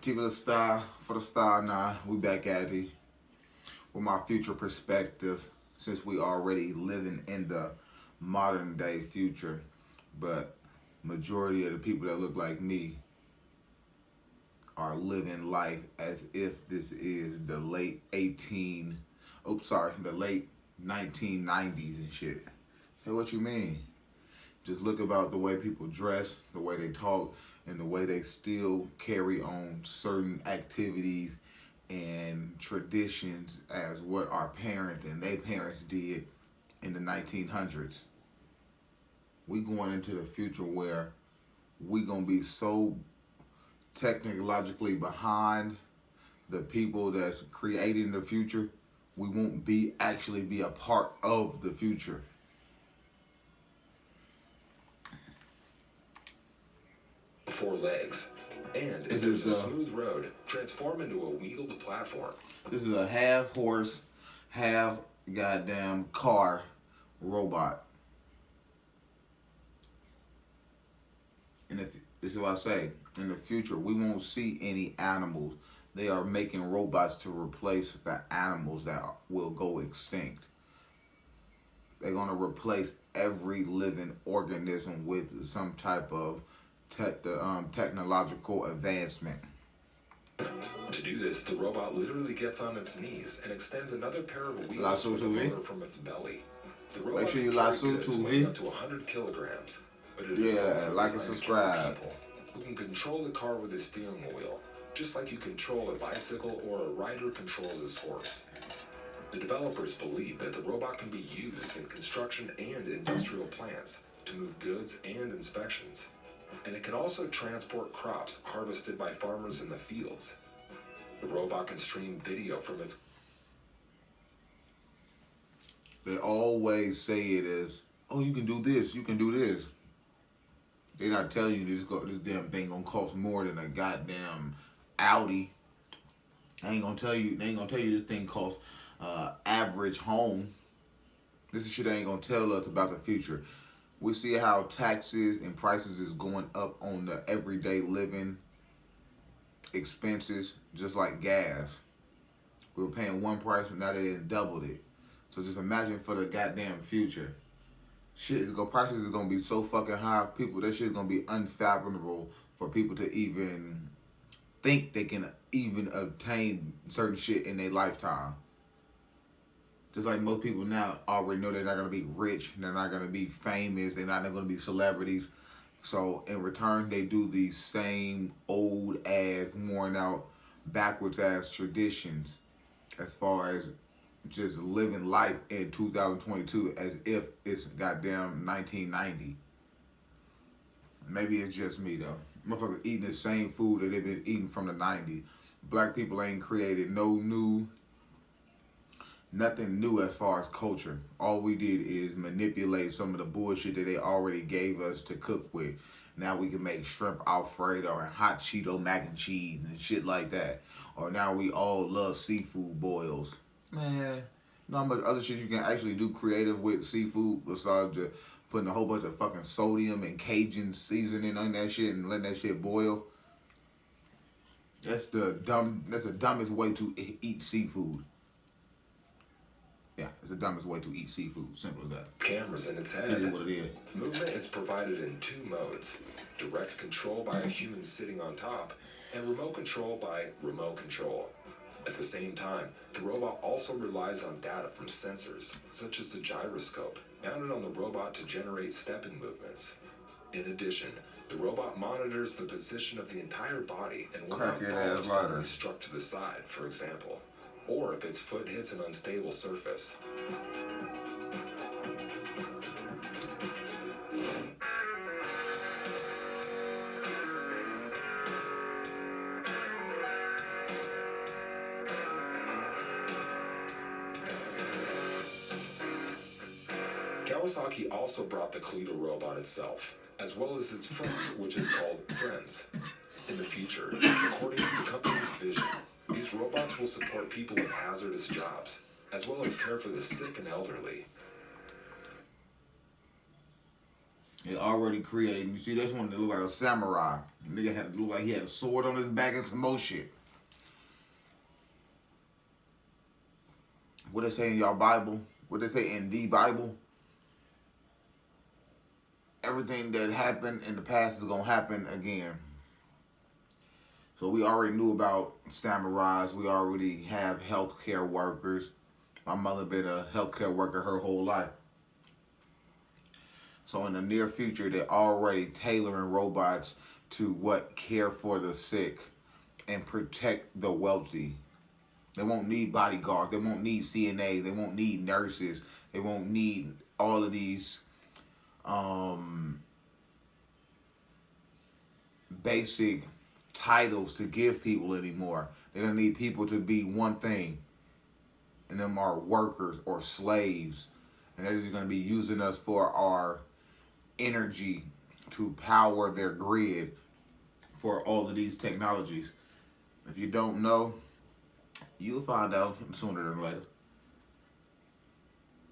TV Star for the Star now. We back at it with my future perspective since we already living in the modern day future. But majority of the people that look like me are living life as if this is the the late 1990s and shit. Say what you mean? Just look about the way people dress, the way they talk, and the way they still carry on certain activities and traditions as what our parents and their parents did in the 1900s. We going into the future where we gonna be so technologically behind the people that's creating the future, we won't be actually be a part of the future. Four legs. And if there's a smooth road, transform into a wheeled platform. This is a half horse, half goddamn car robot. And if this is what I say, in the future we won't see any animals. They are making robots to replace the animals that will go extinct. They're gonna replace every living organism with some type of technological advancement. To do this, the robot literally gets on its knees and extends another pair of wheels with a motor from its belly. The robot Make sure you can carry lasso goods to weighing up to 100 kilograms, but it is also like and designed to subscribe. carry people who can control the car with a steering wheel, just like you control a bicycle or a rider controls his horse. The developers believe that the robot can be used in construction and industrial plants to move goods and inspections. And it can also transport crops harvested by farmers in the fields. The robot can stream video from its... They always say it as, oh, you can do this, you can do this. They not telling you this damn thing gonna cost more than a goddamn Audi. They ain't gonna tell you this thing costs average home. This is shit they ain't gonna tell us about the future. We see how taxes and prices is going up on the everyday living expenses, just like gas. We were paying one price and now they done doubled it. So just imagine for the goddamn future. Prices is gonna be so fucking high. That shit is gonna be unfathomable for people to even think they can even obtain certain shit in their lifetime. Just like most people now already know they're not gonna be rich, they're not gonna be famous, they're not gonna be celebrities. So in return, they do these same old ass, worn out, backwards ass traditions as far as just living life in 2022 as if it's goddamn 1990. Maybe it's just me though. Motherfuckers eating the same food that they've been eating from the 90s. Black people ain't created nothing new as far as culture. All we did is manipulate some of the bullshit that they already gave us to cook with. Now we can make shrimp Alfredo and hot Cheeto mac and cheese and shit like that. Or now we all love seafood boils. Man, you know how much other shit you can actually do creative with seafood besides just putting a whole bunch of fucking sodium and Cajun seasoning on that shit and letting that shit boil? That's the dumbest way to eat seafood. Yeah, it's the dumbest way to eat seafood. Simple as that. Cameras in its head. It is what it is. Movement is provided in two modes: direct control by a human sitting on top, and remote control by remote control. At the same time, the robot also relies on data from sensors, such as the gyroscope, mounted on the robot to generate stepping movements. In addition, the robot monitors the position of the entire body and will not fall if someone is struck to the side, for example, or if its foot hits an unstable surface. Kawasaki also brought the Cleater robot itself, as well as its friend, which is called Friends. In the future, according to the company's vision, these robots will support people with hazardous jobs, as well as care for the sick and elderly. They already created. You see, this one that look like a samurai. Nigga had to look like he had a sword on his back and some more shit. What they say in y'all Bible? What they say in the Bible? Everything that happened in the past is gonna happen again. So we already knew about samurais. We already have healthcare workers. My mother been a healthcare worker her whole life. So in the near future, they're already tailoring robots to what care for the sick and protect the wealthy. They won't need bodyguards. They won't need CNA. They won't need nurses. They won't need all of these basic titles to give people anymore. They're gonna need people to be one thing, and them are workers or slaves, and they're just gonna be using us for our energy to power their grid for all of these technologies. If you don't know, you'll find out sooner than later.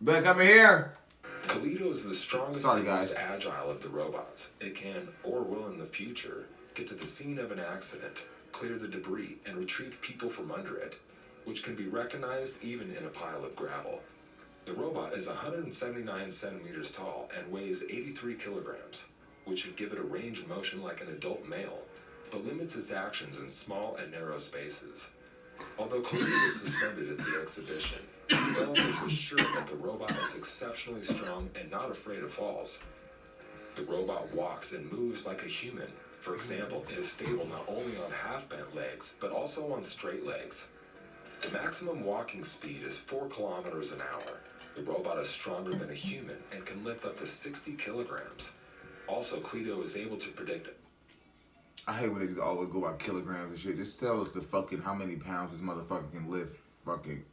Better come in here. Kalido is the strongest and most agile of the robots. It can, or will in the future, get to the scene of an accident, clear the debris, and retrieve people from under it, which can be recognized even in a pile of gravel. The robot is 179 centimeters tall and weighs 83 kilograms, which should give it a range of motion like an adult male, but limits its actions in small and narrow spaces. Although Kalido was suspended at the exhibition, developers assure that the robot is exceptionally strong and not afraid of falls. The robot walks and moves like a human. For example, it is stable not only on half-bent legs, but also on straight legs. The maximum walking speed is 4 kilometers an hour. The robot is stronger than a human and can lift up to 60 kilograms. Also, Kalido is able to predict. I hate when they just always go by kilograms and shit. Just tell us the fucking how many pounds this motherfucker can lift. Fucking,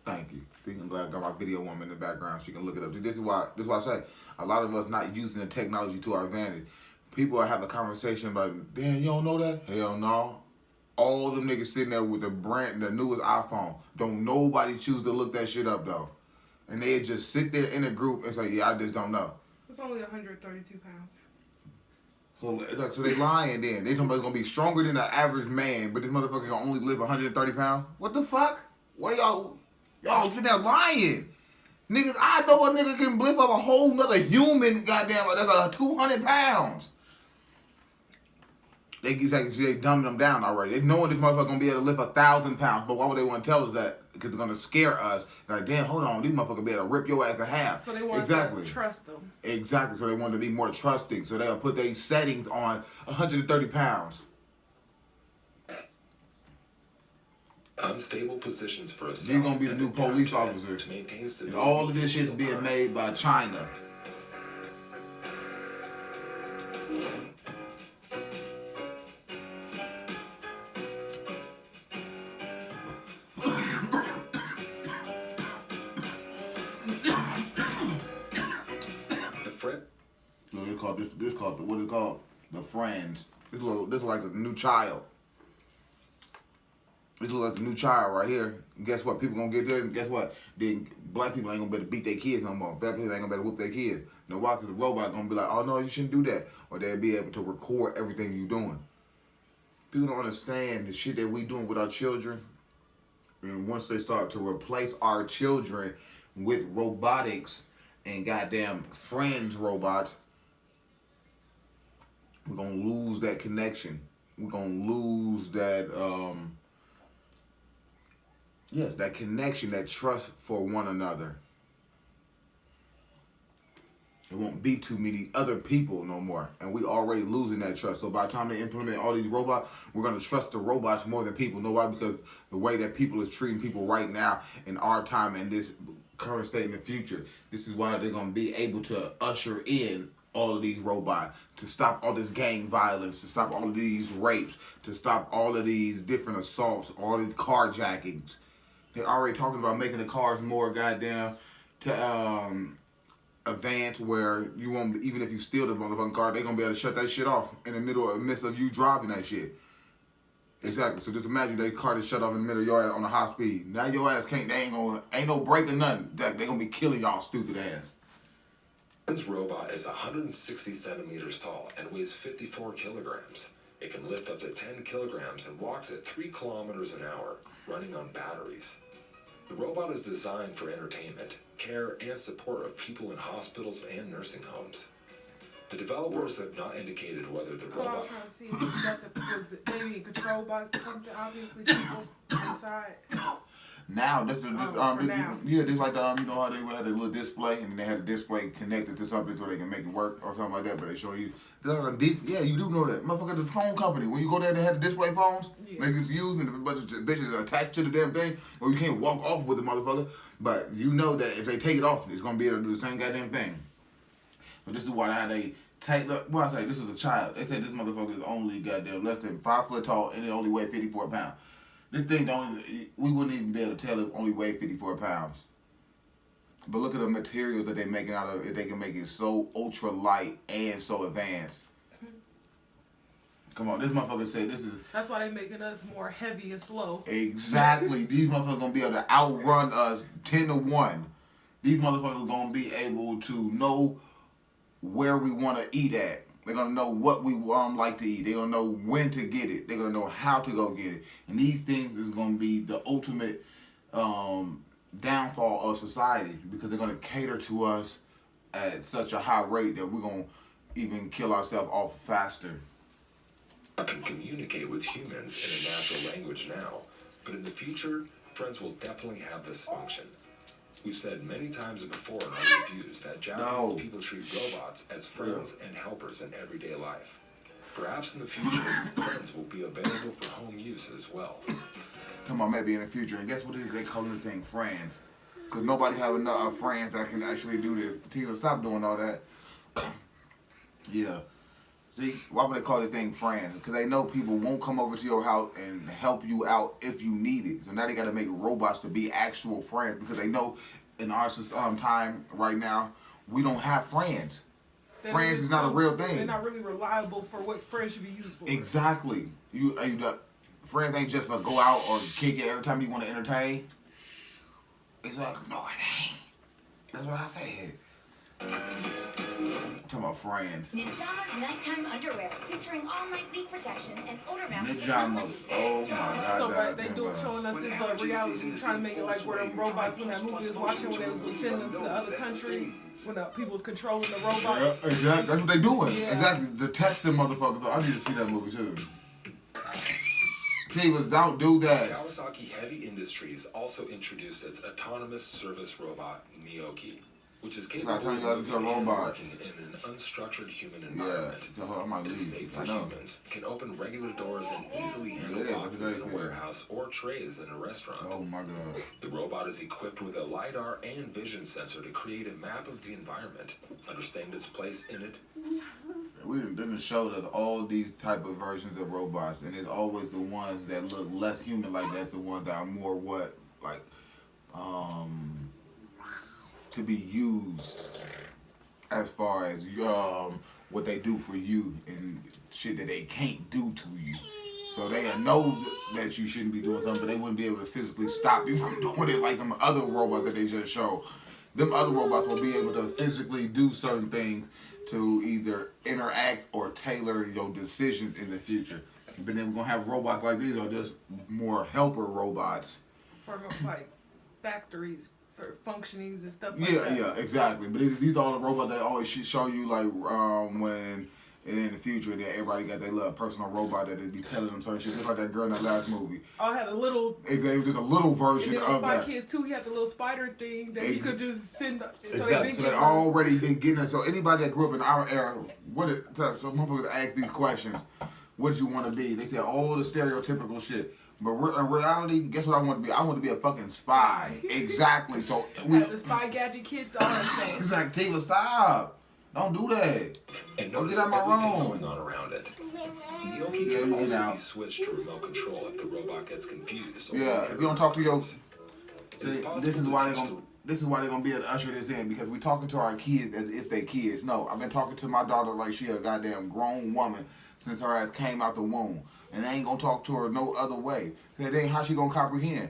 thank you. See, I'm glad I got my video woman in the background. She can look it up. This is why I say a lot of us not using the technology to our advantage. People are having a conversation about, damn, you don't know that? Hell no. All them niggas sitting there with the newest iPhone. Don't nobody choose to look that shit up though. And they just sit there in a group and say, yeah, I just don't know. It's only 132 pounds. So they lying then. They talking about it's gonna be stronger than the average man, but this motherfucker can only live 130 pounds? What the fuck? Why y'all sitting there lying? Niggas, I know a nigga can lift up a whole nother human, goddamn, that's 200 pounds. They dumbing them down already. They knowing this motherfucker gonna be able to lift 1,000 pounds, but why would they want to tell us that? Because they're gonna scare us. Like, damn, hold on, these motherfuckers be able to rip your ass in half. So they want to trust them. Exactly. So they want to be more trusting. So they'll put their settings on 130 pounds. Unstable positions for a cell. You're gonna be the new police officer. To maintain and all of this shit is being made by China. This called what is it called? The Friends. This is like the new child. This is like the new child right here. And guess what? People gonna get there, and guess what? Then black people ain't gonna be able to beat their kids no more. Black people ain't gonna be able to whoop their kids. No, why? Because the robot gonna be like, oh no, you shouldn't do that, or they'll be able to record everything you doing. People don't understand the shit that we doing with our children. And once they start to replace our children with robotics and goddamn Friends robots, we're gonna lose that connection. We're gonna lose that, that connection, that trust for one another. There won't be too many other people no more, and we already losing that trust. So by the time they implement all these robots, we're gonna trust the robots more than people. Know why? Because the way that people is treating people right now in our time and this current state in the future, this is why they're gonna be able to usher in all of these robots, to stop all this gang violence, to stop all of these rapes, to stop all of these different assaults, all these carjackings. They're already talking about making the cars more goddamn to advance, where you won't, even if you steal the motherfucking car, they're gonna be able to shut that shit off in the midst of you driving that shit. Exactly. So just imagine that car is shut off in the middle of your ass on a high speed. Now your ass ain't no brake or nothing. They gonna be killing y'all stupid ass. Friend's robot is 160 centimeters tall and weighs 54 kilograms. It can lift up to 10 kilograms and walks at 3 kilometers an hour, running on batteries. The robot is designed for entertainment, care, and support of people in hospitals and nursing homes. The developers have not indicated whether the What I robot... was trying to see is that was maybe controlled by something, obviously, people inside. Now, for now. yeah, just like you know how they had a little display and they had a display connected to something so they can make it work or something like that. But they show you, yeah, you do know that, motherfucker. The phone company, when you go there, they had the display phones. Yeah. Niggas using a bunch of bitches attached to the damn thing, or you can't walk off with the motherfucker. But you know that if they take it off, it's gonna be able to do the same goddamn thing. So this is why they take. Well, I say this is a child. They say this motherfucker is only goddamn less than 5 foot tall and it only weighs 54 pounds. This thing we wouldn't even be able to tell it only weighed 54 pounds. But look at the materials that they're making out of it. They can make it so ultra light and so advanced. Come on, this motherfucker said this is... That's why they're making us more heavy and slow. Exactly. These motherfuckers going to be able to outrun us 10 to 1. These motherfuckers going to be able to know where we want to eat at. They're going to know what we like to eat. They're going to know when to get it. They're going to know how to go get it. And these things is going to be the ultimate downfall of society because they're going to cater to us at such a high rate that we're going to even kill ourselves off faster. Can communicate with humans in a natural language now, but in the future, friends will definitely have this function. We've said many times before in our reviews that Japanese people treat robots as friends and helpers in everyday life. Perhaps in the future, friends will be available for home use as well. Come on, maybe in the future. And guess what it is? They call this thing friends. Because nobody have enough friends that can actually do this. Tina, stop doing all that. Yeah. See, why would they call this thing friends? Because they know people won't come over to your house and help you out if you need it. So now they got to make robots to be actual friends because they know in our time right now, we don't have friends. Friends is not a real thing. They're not really reliable for what friends should be used for. Exactly. Friends ain't just for go out or kick it every time you want to entertain. It's like, no, it ain't. That's what I said. I'm talking about friends. Ninjamas nighttime underwear featuring all-night leak protection and odor masking. Ninjamas. Oh my God. So right, they showing us this reality, trying to make it like where the robots when that movie was watching when they was sending them to the other country when the people was controlling the robots. Yeah, exactly. That's what they doing. Yeah. Exactly. To test them motherfuckers. I need to see that movie too. People, don't do that. Kawasaki Heavy Industries also introduced its autonomous service robot, Nioki, which is capable of working in an unstructured human environment. It is safe for humans, can open regular doors and easily handle boxes in a warehouse or trays in a restaurant. Oh my God. The robot is equipped with a LiDAR and vision sensor to create a map of the environment, understand its place in it. We didn't show that all these type of versions of robots, and it's always the ones that look less human like that's the ones that are more to be used as far as what they do for you and shit that they can't do to you. So they know that you shouldn't be doing something, but they wouldn't be able to physically stop you from doing it like them other robots that they just showed. Them other robots will be able to physically do certain things to either interact or tailor your decisions in the future. But then we're going to have robots like these are just more helper robots. For like factories, for functionings and stuff like that. Yeah, exactly. But these are all the robots that always show you like when and in the future that everybody got their little personal robot that they be telling them certain shit, just like that girl in that last movie. I had a little. It was just a little version and of Spy that. Kids too. He had the little spider thing that he could just send. Exactly. So they already been getting it. So anybody that grew up in our era, so motherfuckers ask these questions. What did you want to be? They said all the stereotypical shit. But in reality, guess what I want to be? I want to be a fucking spy. Exactly. So the Spy Gadget kids all that Exactly. Tiva, stop. Don't do that. And notice everything going on around it. Nioki can also be switched to remote control if the robot gets confused. Yeah, if you don't talk to your... This is why they're gonna be able to usher this in, because we're talking to our kids as if they kids. No, I've been talking to my daughter like she a goddamn grown woman since her ass came out the womb. And they ain't gonna talk to her no other way. That ain't how she gonna comprehend.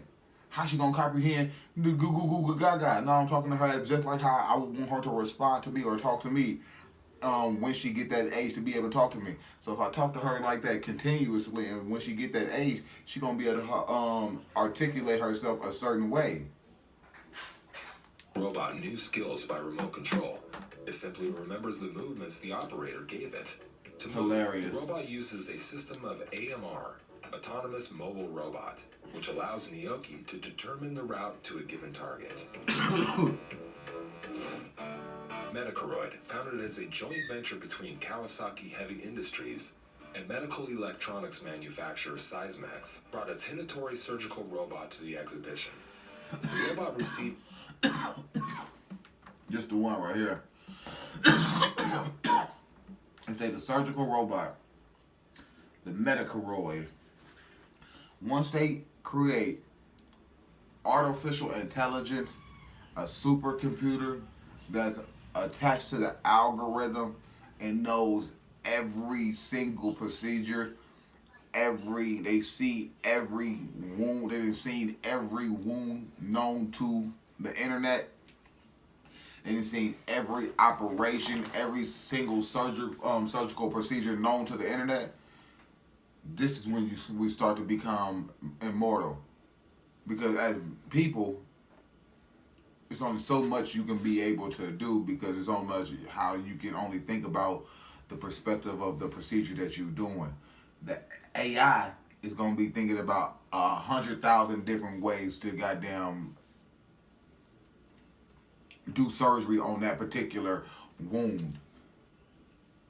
How she gonna comprehend the goo goo goo goo gaga? No, I'm talking to her just like how I would want her to respond to me or talk to me when she get that age to be able to talk to me. So if I talk to her like that continuously, and when she get that age, she gonna be able to articulate herself a certain way. Robot new skills by remote control. It simply remembers the movements the operator gave it. To move, Hilarious. the robot uses a system of AMR, Autonomous Mobile Robot, which allows Nyoki to determine the route to a given target. Metacoroid, founded as a joint venture between Kawasaki Heavy Industries and medical electronics manufacturer Sizemex, brought its Hinatori surgical robot to the exhibition. The robot received Just the one right here. And say the surgical robot, the Metacoroid. Once they create artificial intelligence, a supercomputer that's attached to the algorithm and knows every single procedure, they see every wound, they've seen every wound known to the internet. They've seen every operation, every single surgical procedure known to the internet. This is when we start to become immortal. Because as people, it's only so much you can be able to do, because it's so much how you can only think about the perspective of the procedure that you're doing. The AI is going to be thinking about 100,000 different ways to goddamn do surgery on that particular wound.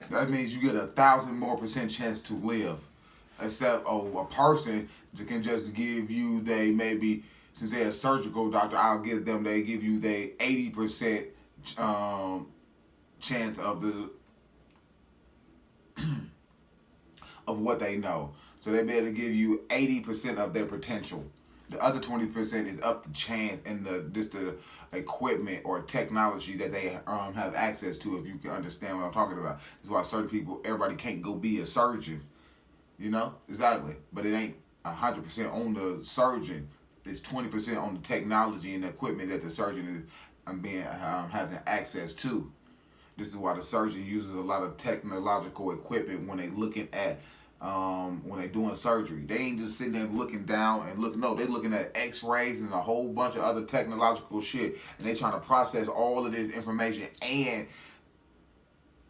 That means you get 1,000% more chance to live. Except a person can just give you, they maybe, since they're a surgical doctor, they give you the 80% chance of of what they know. So they be able to give you 80% of their potential. The other 20% is up to chance and the equipment or technology that they have access to, if you can understand what I'm talking about. That's why certain people, everybody can't go be a surgeon. You know? Exactly. But it ain't 100% on the surgeon. It's 20% on the technology and the equipment that the surgeon is having access to. This is why the surgeon uses a lot of technological equipment when they looking at when they doing surgery. They ain't just sitting there looking down and looking. No, they looking at X-rays and a whole bunch of other technological shit, and they trying to process all of this information and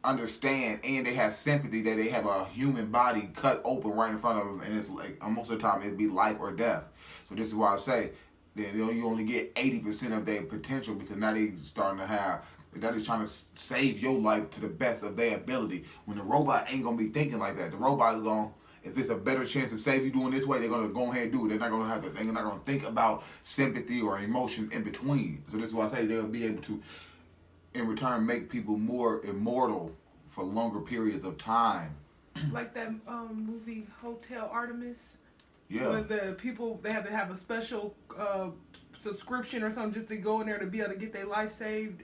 understand, and they have sympathy that they have a human body cut open right in front of them, and it's like most of the time it'd be life or death. So this is why I say that you only get 80% of their potential, because now they starting to have. That is trying to save your life to the best of their ability. When the robot ain't gonna be thinking like that, the robot is gonna, if it's a better chance to save you doing this way, they're gonna go ahead and do it. They're not gonna think about sympathy or emotion in between. So this is why I say they'll be able to, in return, make people more immortal for longer periods of time. Like that movie Hotel Artemis. Yeah. When the people, they have to have a special subscription or something just to go in there to be able to get their life saved.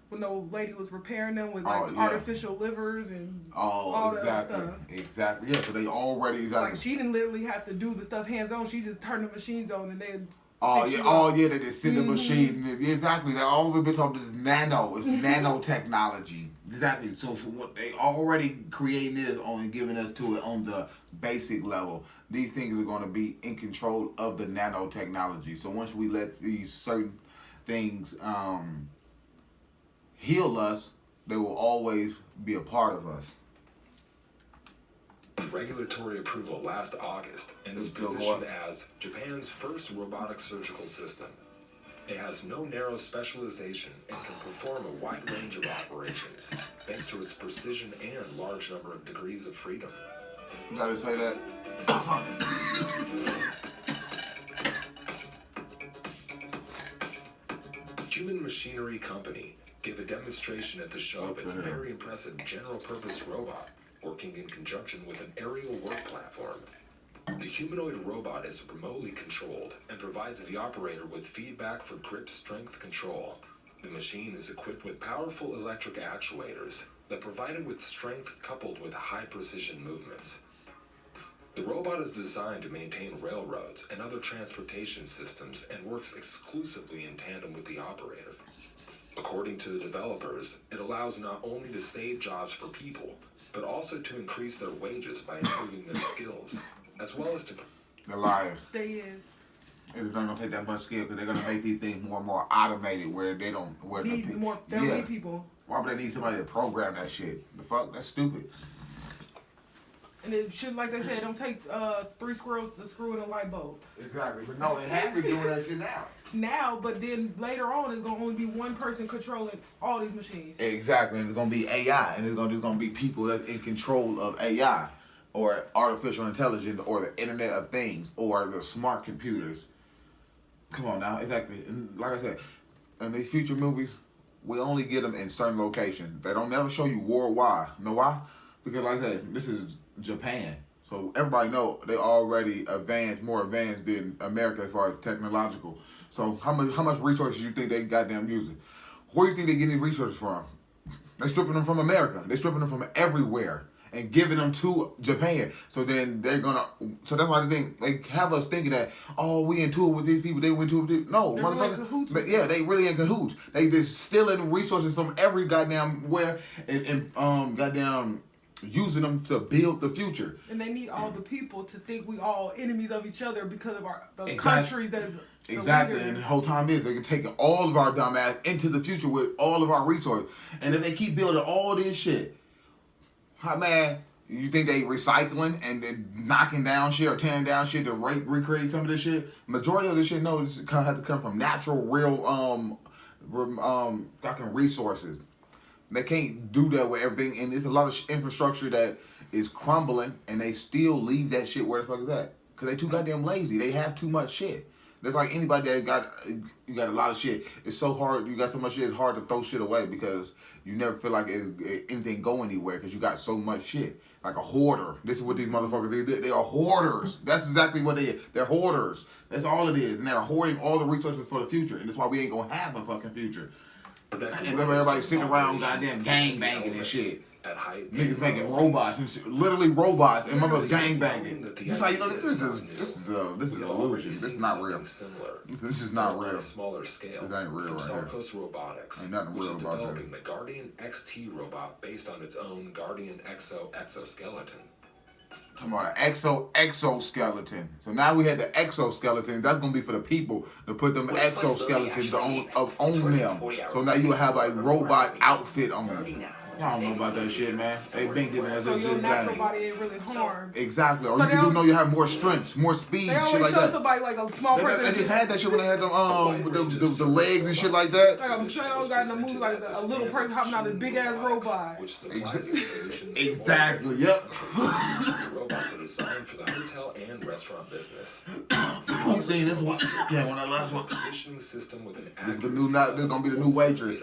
When the old lady was repairing them with artificial livers and all that stuff. Exactly. Yeah, so they already Like she didn't literally have to do the stuff hands on. She just turned the machines on and they. They just send the machine. Exactly. They all we've been talking is nano. It's nanotechnology. Exactly. So for what they already creating this on and giving us to it on the basic level, these things are going to be in control of the nanotechnology. So once we let these certain things heal us, they will always be a part of us. Regulatory approval last August and is positioned as Japan's first robotic surgical system. It has no narrow specialization and can perform a wide range of operations, thanks to its precision and large number of degrees of freedom. You gotta say that. Human Machinery Company gave a demonstration at the show of its very impressive general-purpose robot, working in conjunction with an aerial work platform. The humanoid robot is remotely controlled and provides the operator with feedback for grip strength control. The machine is equipped with powerful electric actuators that provide it with strength coupled with high precision movements. The robot is designed to maintain railroads and other transportation systems and works exclusively in tandem with the operator. According to the developers, it allows not only to save jobs for people, but also to increase their wages by improving their skills, as well as to... The liars. They is. It's not gonna take that much skill because they're gonna make these things more and more automated where they don't Need more. They don't need people. Why would they need somebody to program that shit? The fuck? That's stupid. And it should, like they said, don't take 3 squirrels to screw in a light bulb. Exactly. But no, they have to be doing that shit now. Now, but then later on, it's gonna only be one person controlling all these machines. Exactly. And it's gonna be AI, and it's just gonna be people that's in control of AI, or artificial intelligence, or the Internet of Things, or the smart computers. Come on now, exactly. And like I said, in these future movies, we only get them in certain locations. They don't never show you worldwide. You know why? Because like I said, this is Japan. So everybody know they already more advanced than America as far as technological. So how much resources you think they goddamn using? Where do you think they getting these resources from? They stripping them from America. They stripping them from everywhere and giving them to Japan. So then so that's why they have us thinking that, oh, we in tour with these people, they went to with these. No, They're motherfucker. really Yeah, they really in cahoots. They just stealing resources from every goddamn where and goddamn using them to build the future. And they need all the people to think we all enemies of each other because of the Exactly. countries that's Exactly, and the whole time is they're taking all of our dumb ass into the future with all of our resources. And if they keep building all this shit, man, you think they recycling and then knocking down shit or tearing down shit to recreate some of this shit? Majority of this shit, no, this has to come from natural, real, fucking resources. They can't do that with everything, and there's a lot of infrastructure that is crumbling, and they still leave that shit where the fuck is that? Because they too goddamn lazy. They have too much shit. That's like anybody that got a lot of shit. It's so hard. You got so much shit. It's hard to throw shit away because you never feel like anything go anywhere because you got so much shit. Like a hoarder. This is what these motherfuckers do. They are hoarders. That's exactly what they are. They're hoarders. That's all it is. And they're hoarding all the resources for the future. And that's why we ain't gonna have a fucking future. And then everybody sitting around goddamn gang banging and shit. Niggas making robots and shit, literally robots and motherfuckers gang banging. Just like, you know, this is an illusion. This is not real. This is not real. Smaller scale. This ain't real right here. Sarcos Robotics, Ain't nothing which real is about developing that. the Guardian XT robot based on its own Guardian exoskeleton. Talking about an exoskeleton. So now we had the exoskeleton. That's gonna be for the people to put them exoskeletons on them. So now you have a robot outfit on them. I don't know about that shit, man. They've been giving us So that your shit natural down. body ain't really harmed. Exactly. Or So you can you have more strength, more speed, They shit always like show that. somebody like a small They person. just had that shit when they had them with the legs and shit like that. Like I'm sure y'all got in the movie like a little person hopping out this big ass robot. Exactly. Yep. Robots are designed for the hotel and restaurant business. You seen this one? Yeah, when I last one. Positioning system with an This gonna be the new waitress.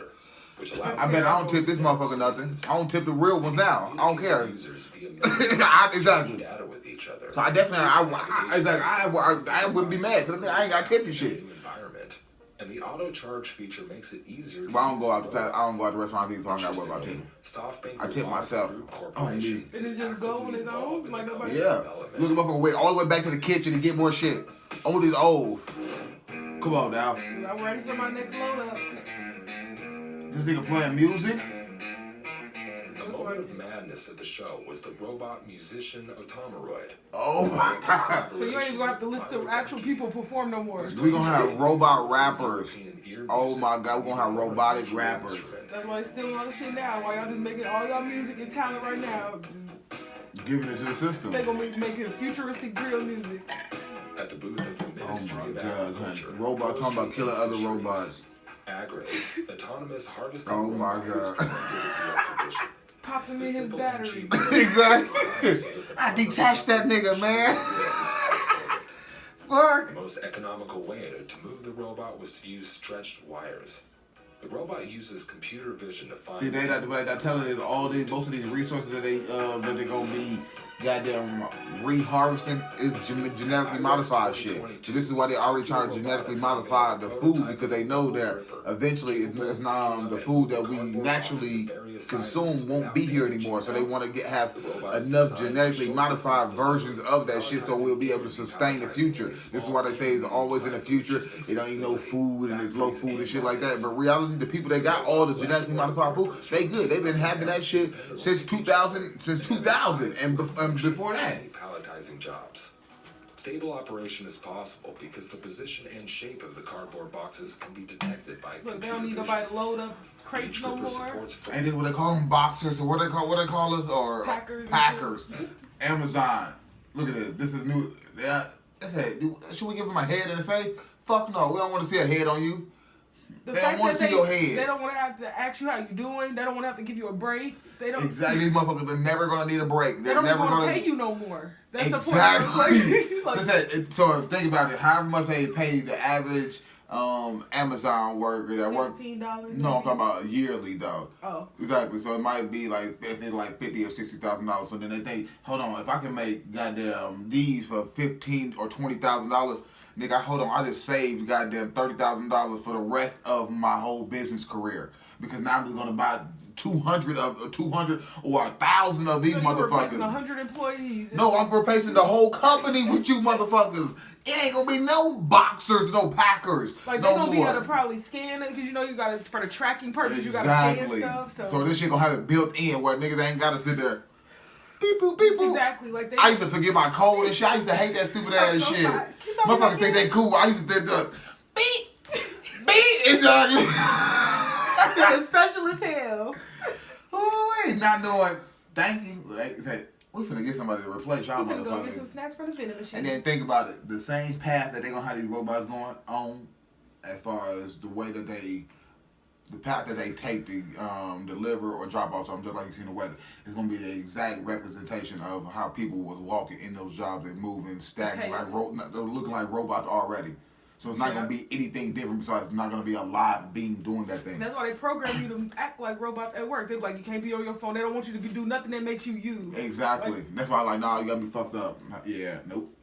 I bet I don't tip this motherfucker nothing. I don't tip the real ones now. I don't care. Exactly. So I definitely, I wouldn't be mad because I ain't got to tip you shit. And the auto charge feature makes it easier. Well, I don't go out to restaurant people, so I don't got to worry about tipping. I tip myself. Oh, indeed. Did it just go on its own? Like nobody. Yeah. Look at the motherfucker wait all the way back to the kitchen to get more shit. All these old. Come on now. I'm ready for my next load up. This nigga playing music? A moment of madness at the show was the robot musician Otomeroid. Oh my god. So you ain't even gonna have to listen to actual people perform no more. We gonna have robot rappers. Oh my god, we gonna have robotic rappers. That's why it's stealing all the shit now. Why y'all just making all y'all music and talent right now? Giving it to the system. They gonna be making futuristic drill music. At the booth of the Oh Ministry my of god, Agriculture. robot talking about killing other robots. Agris, autonomous harvesting Oh my robot, was god. presented at the exhibition. Pop them in his Simple battery. Exactly. I detached that nigga, man. Fuck. The most economical way to move the robot was to use stretched wires. The robot uses computer vision to find. See, they not telling us all these, most of these resources that they gonna be goddamn reharvesting is genetically modified shit. So this is why they already trying to genetically modify the food because they know that eventually it's not the food that we naturally consume won't be here anymore. So they want to have enough genetically modified versions of that shit so we'll be able to sustain the future. This is why they say it's always in the future. They don't eat no food and it's low food and shit like that. But reality, the people that got all the genetically modified food, they good. They've been having that shit since 2000 and before that. Palletizing jobs. Stable operation is possible because the position and shape of the cardboard boxes can be detected by Look, they computer don't need vision. nobody to load up crates Each no gripper more. supports full- And then what they call them, boxers, or what they call us, or Packers. Amazon. Look at this. This is new. Yeah. Should we give them a head in the face? Fuck no. We don't want to see a head on you. The They fact don't want that to see your head. They don't want to have to ask you how you doing. They don't want to have to give you a break. They don't. Exactly. These motherfuckers are never gonna need a break. They They're don't never want to gonna pay you no more. That's exactly. the point. So think about it. However much they pay the average Amazon worker that work. $16. No, I'm talking about yearly though. Oh. Exactly. So it might be like if it's like $50,000 or $60,000. So then they think, hold on, if I can make goddamn these for $15,000 or $20,000, nigga, hold on, I just saved goddamn $30,000 for the rest of my whole business career because now I'm just gonna buy 200 or 1,000 of these So you're replacing motherfuckers. 100 employees. No, I'm replacing the whole company with you motherfuckers. It ain't gonna be no boxers, no packers, Like no they're gonna more. be able to probably scan it because you know you got to for the tracking purpose. You got to scan stuff. So this shit gonna have it built in where niggas ain't gotta sit there. Beep boop, beep boop. Exactly. Like they. I used to forget my code and shit. I used to hate that stupid ass so shit. sorry. Can you stop Motherfuckers me think they cool. I used to think the beep, beep. It's special as hell. Oh wait, not knowing. Thank you. Hey, we finna get somebody to replace y'all I'm gonna go get some motherfuckers. snacks for the vending machine. And then think about it. The same path that they gonna have these robots going on, as far as the way that the path that they take to deliver or drop off something, just like you see in the weather, is gonna be the exact representation of how people was walking in those jobs and moving, stacking Okay. they're looking like robots already. So it's not gonna be anything different besides it's not gonna be a live being doing that thing. And that's why they program you to act like robots at work. They're like, you can't be on your phone. They don't want you to do nothing that makes you you. Exactly. Like, That's why I'm like, nah, you got me fucked up. Yeah, nope.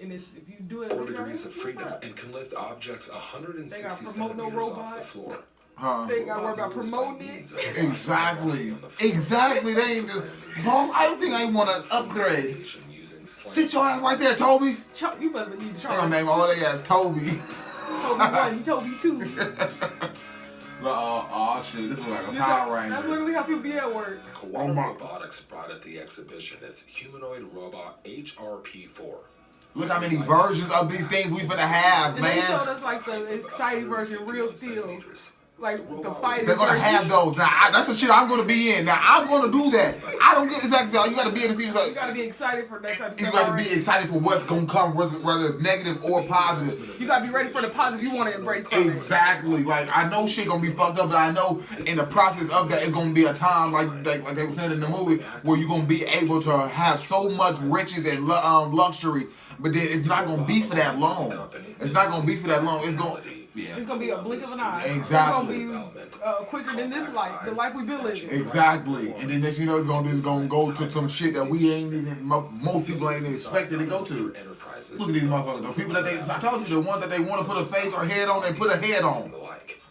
and if you do it, 4 with your degrees of hands, freedom fuck. and can lift objects 160 They gotta promote no centimeters off robot. the floor. Huh? They ain't gotta worry about Robot promoting moves by it. means of Exactly. on the floor. Exactly. They ain't boss. I think I wanna upgrade. Using Sit your ass right there, Toby. You must need to They charge. gonna name all they ass Toby. Toby 1, Toby 2. Oh shit, this is like a Power That's Ranger. literally how people be at work. Koala my- Robotics brought at the exhibition its humanoid robot HRP4. Look how many versions of these things we finna have, And they showed man. us like the exciting version, real steel. Like the fighting. They're gonna have those. Now, that's the shit I'm gonna be in. Now, I'm gonna do that. I don't get exactly. You gotta be in the future. You gotta be excited for that type of You stuff. gotta be already. excited for what's gonna come, whether it's negative or positive. You gotta be ready for the positive you want to embrace from it. Exactly. Like I know shit gonna be fucked up, but I know in the process of that, it's gonna be a time like they were saying in the movie where you're gonna be able to have so much riches and luxury, but then it's not gonna be for that long. It's not gonna be for that long. It's gonna. It's gonna be a blink of an eye. Exactly. It's gonna be quicker than this life, the life we've been living. Exactly. And then next you know it's gonna go to some shit that we ain't even most people ain't expected to go to. Look at these motherfuckers. The people that I told you, the ones that they want to put a face or head on, they put a head on.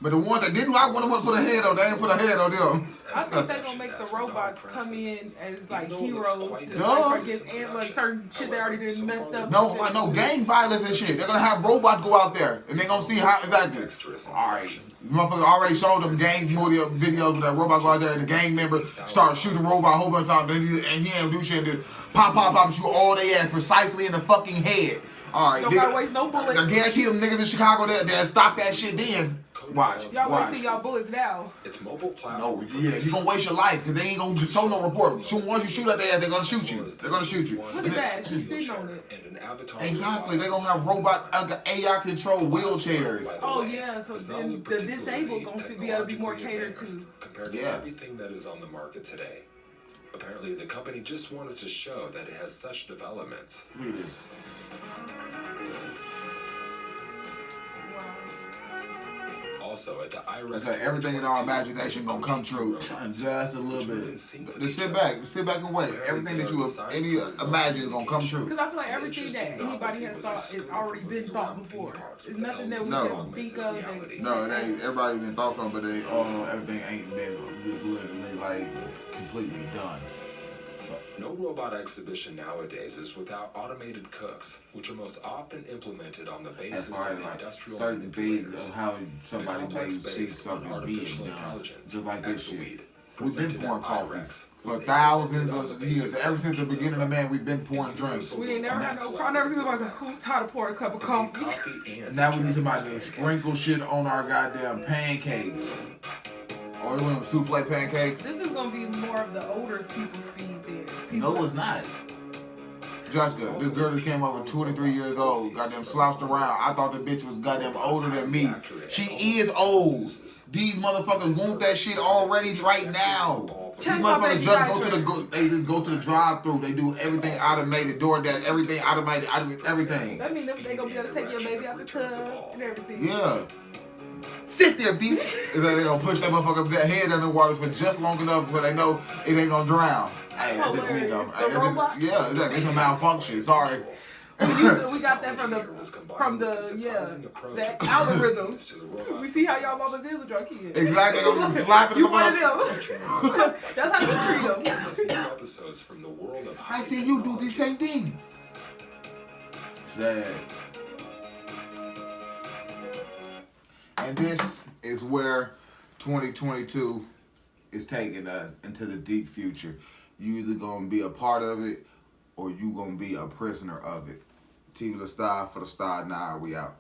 But the ones that did not want to put a head on, they ain't put a head on them. I think they're gonna make the robots come in as like heroes to Duh. fight against like certain shit they already did messed up. No, like no gang violence and shit. They're gonna have robots go out there and they're gonna see how exactly. Alright. Motherfuckers already showed them gang videos with that robot go out there and the gang member start shooting robot a whole bunch of times and he ain't do shit and just pop and shoot all they ass precisely in the fucking head. Alright. Don't gotta waste no bullets. I guarantee them niggas in Chicago they'll stop that shit then. Watch. Y'all watch. wasting y'all bullets now. Its mobile No, platform. yeah, you gonna waste your life because they ain't gonna show no report. Once you shoot at their ass, they're gonna shoot you. They're gonna shoot you. Look at that. She's sitting on it. And an avatar Exactly, they're gonna have robot AI controlled wheelchairs. Oh yeah, so then the disabled gonna be able to be more catered to. Compared to Yeah. everything that is on the market today. Apparently, the company just wanted to show that it has such developments. Look at this. Wow. Also, at the IREX That's like everything in our imagination gonna come true. Just a little bit. Just sit back and wait. Everything that you imagine is gonna come true. Because I feel like everything that anybody has thought has already been thought before. It's nothing that we can think of. No, it ain't. Everybody been thought from, but they all know everything ain't been literally like completely done. No robot exhibition nowadays is without automated cooks, which are most often implemented on the As basis far as of like industrial certain things manipulators. of how The somebody may complex see base on something artificial being done, intelligence, just like this shit. Exoweed, We've been presented pouring at coffee IREX, for was thousands implemented on of the years. basis Ever since the beginning of man, we've been pouring and drinks. We ain't never had no problem. Never seen somebody say, "Who's tired of pouring a cup of coffee?" and Now we need somebody to sprinkle shit on our goddamn pancakes. Or we want souffle pancakes. This is gonna be more of the older people speed there. No, it's not. Jessica, this girl that came over 23 years old, goddamn slouched around. I thought the bitch was goddamn older than me. She is old. These motherfuckers want that shit already right now. These motherfuckers just go to the drive-thru. They do everything automated, DoorDash, everything automated, everything. That means they gonna be able to take your baby out the tub and everything. Yeah. Sit there, bitch. And then they gonna push that motherfucker that head under the water for just long enough so they know it ain't gonna drown. Hey, that's just me though. Yeah, exactly. It's a malfunction. Sorry. We got that from the algorithm. We see how y'all mamas is with your kids. Exactly. I'm slapping You them one up. of them. That's how you treat them. episodes from the world of I see you do the same thing. Sad. And this is where 2022 is taking us into the deep future. You either gonna be a part of it or you gonna be a prisoner of it. TV The Star for the Star. Now we out.